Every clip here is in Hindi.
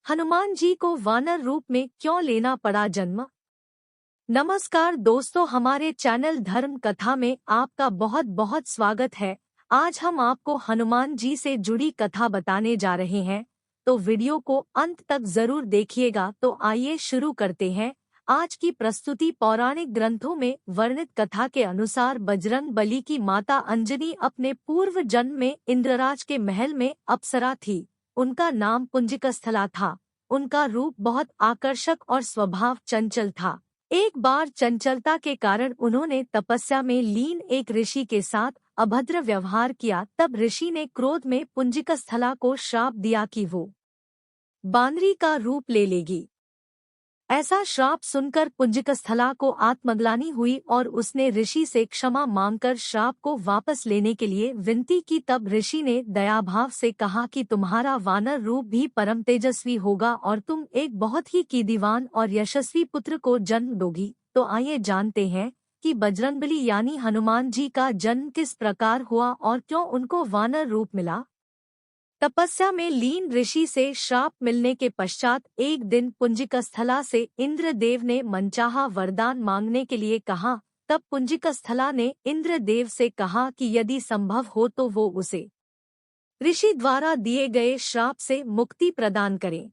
हनुमान जी को वानर रूप में क्यों लेना पड़ा जन्म। नमस्कार दोस्तों, हमारे चैनल धर्म कथा में आपका बहुत बहुत स्वागत है। आज हम आपको हनुमान जी से जुड़ी कथा बताने जा रहे हैं, तो वीडियो को अंत तक जरूर देखिएगा। तो आइए शुरू करते हैं। आज की प्रस्तुति पौराणिक ग्रंथों में वर्णित कथा के अनुसार बजरंग बली की माता अंजनी अपने पूर्व जन्म में इंद्रराज के महल में अप्सरा थी। उनका नाम पुंजिकस्थला था। उनका रूप बहुत आकर्षक और स्वभाव चंचल था। एक बार चंचलता के कारण उन्होंने तपस्या में लीन एक ऋषि के साथ अभद्र व्यवहार किया। तब ऋषि ने क्रोध में पुंजिकस्थला को श्राप दिया कि वो बानरी का रूप ले लेगी। ऐसा श्राप सुनकर पुंजिकस्थला को आत्मग्लानि हुई और उसने ऋषि से क्षमा मांगकर श्राप को वापस लेने के लिए विनती की। तब ऋषि ने दयाभाव से कहा कि तुम्हारा वानर रूप भी परम तेजस्वी होगा और तुम एक बहुत ही कीर्तिवान और यशस्वी पुत्र को जन्म दोगी। तो आइए जानते हैं कि बजरंगबली यानी हनुमान जी का जन्म किस प्रकार हुआ और क्यों उनको वानर रूप मिला। तपस्या में लीन ऋषि से श्राप मिलने के पश्चात एक दिन पुंजिकस्थला से इंद्रदेव ने मनचाहा वरदान मांगने के लिए कहा। तब पुंजिकस्थला ने इंद्रदेव से कहा कि यदि संभव हो तो वो उसे ऋषि द्वारा दिए गए श्राप से मुक्ति प्रदान करें।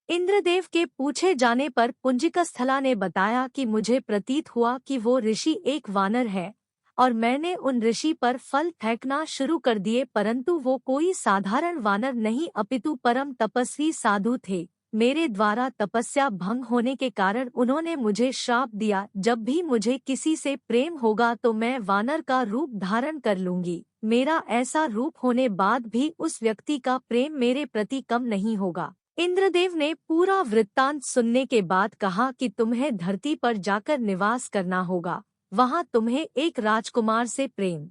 इंद्रदेव के पूछे जाने पर पुंजिकस्थला ने बताया कि मुझे प्रतीत हुआ कि वो ऋषि एक वानर है और मैंने उन ऋषि पर फल फेंकना शुरू कर दिए, परंतु वो कोई साधारण वानर नहीं अपितु परम तपस्वी साधु थे। मेरे द्वारा तपस्या भंग होने के कारण उन्होंने मुझे श्राप दिया। जब भी मुझे किसी से प्रेम होगा तो मैं वानर का रूप धारण कर लूंगी। मेरा ऐसा रूप होने बाद भी उस व्यक्ति का प्रेम मेरे प्रति कम नहीं होगा। इंद्रदेव ने पूरा वृत्तांत सुनने के बाद कहा कि तुम्हें धरती पर जाकर निवास करना होगा। वहां तुम्हें एक राजकुमार से प्रेम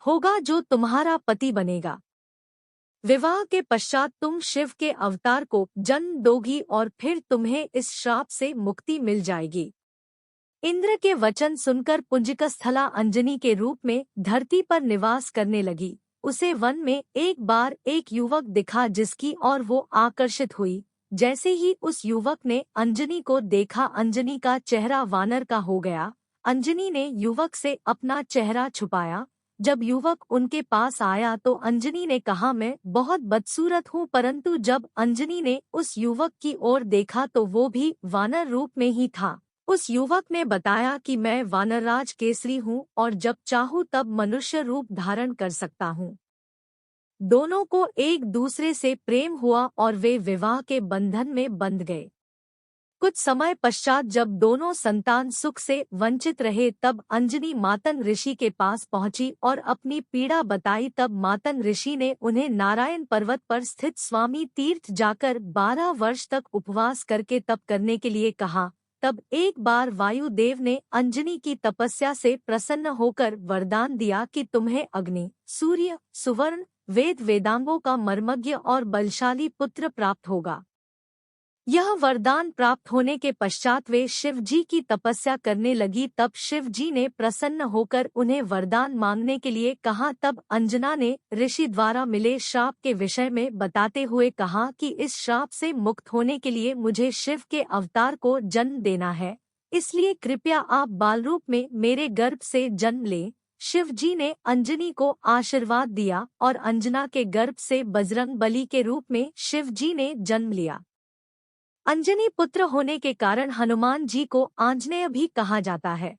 होगा जो तुम्हारा पति बनेगा। विवाह के पश्चात तुम शिव के अवतार को जन्म दोगी और फिर तुम्हें इस श्राप से मुक्ति मिल जाएगी। इंद्र के वचन सुनकर पुंजिकस्थला अंजनी के रूप में धरती पर निवास करने लगी। उसे वन में एक बार एक युवक दिखा जिसकी ओर वो आकर्षित हुई। जैसे ही उस युवक ने अंजनी को देखा, अंजनी का चेहरा वानर का हो गया। अंजनी ने युवक से अपना चेहरा छुपाया। जब युवक उनके पास आया तो अंजनी ने कहा, मैं बहुत बदसूरत हूँ। परंतु जब अंजनी ने उस युवक की ओर देखा तो वो भी वानर रूप में ही था। उस युवक ने बताया कि मैं वानरराज केसरी हूँ और जब चाहूँ तब मनुष्य रूप धारण कर सकता हूँ। दोनों को एक दूसरे से प्रेम हुआ और वे विवाह के बंधन में बंध गए। कुछ समय पश्चात जब दोनों संतान सुख से वंचित रहे तब अंजनी मातन ऋषि के पास पहुंची और अपनी पीड़ा बताई। तब मातन ऋषि ने उन्हें नारायण पर्वत पर स्थित स्वामी तीर्थ जाकर 12 वर्ष तक उपवास करके तप करने के लिए कहा। तब एक बार वायुदेव ने अंजनी की तपस्या से प्रसन्न होकर वरदान दिया कि तुम्हें अग्नि, सूर्य, सुवर्ण, वेद वेदांगों का मर्मज्ञ और बलशाली पुत्र प्राप्त होगा। यह वरदान प्राप्त होने के पश्चात वे शिव जी की तपस्या करने लगी। तब शिव जी ने प्रसन्न होकर उन्हें वरदान मांगने के लिए कहा। तब अंजना ने ऋषि द्वारा मिले श्राप के विषय में बताते हुए कहा कि इस श्राप से मुक्त होने के लिए मुझे शिव के अवतार को जन्म देना है, इसलिए कृपया आप बालरूप में मेरे गर्भ से जन्म लें। शिव जी ने अंजनी को आशीर्वाद दिया और अंजना के गर्भ से बजरंग बली के रूप में शिव जी ने जन्म लिया। अंजनी पुत्र होने के कारण हनुमान जी को आंजनेय भी कहा जाता है।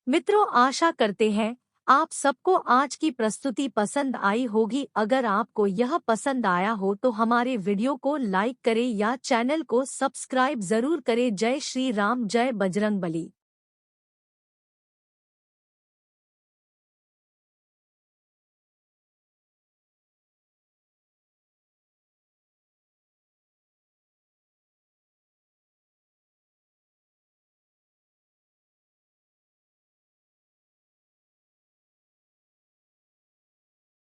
मित्रों, आशा करते हैं आप सबको आज की प्रस्तुति पसंद आई होगी। अगर आपको यह पसंद आया हो तो हमारे वीडियो को लाइक करें या चैनल को सब्सक्राइब जरूर करें। जय श्री राम, जय बजरंग बली।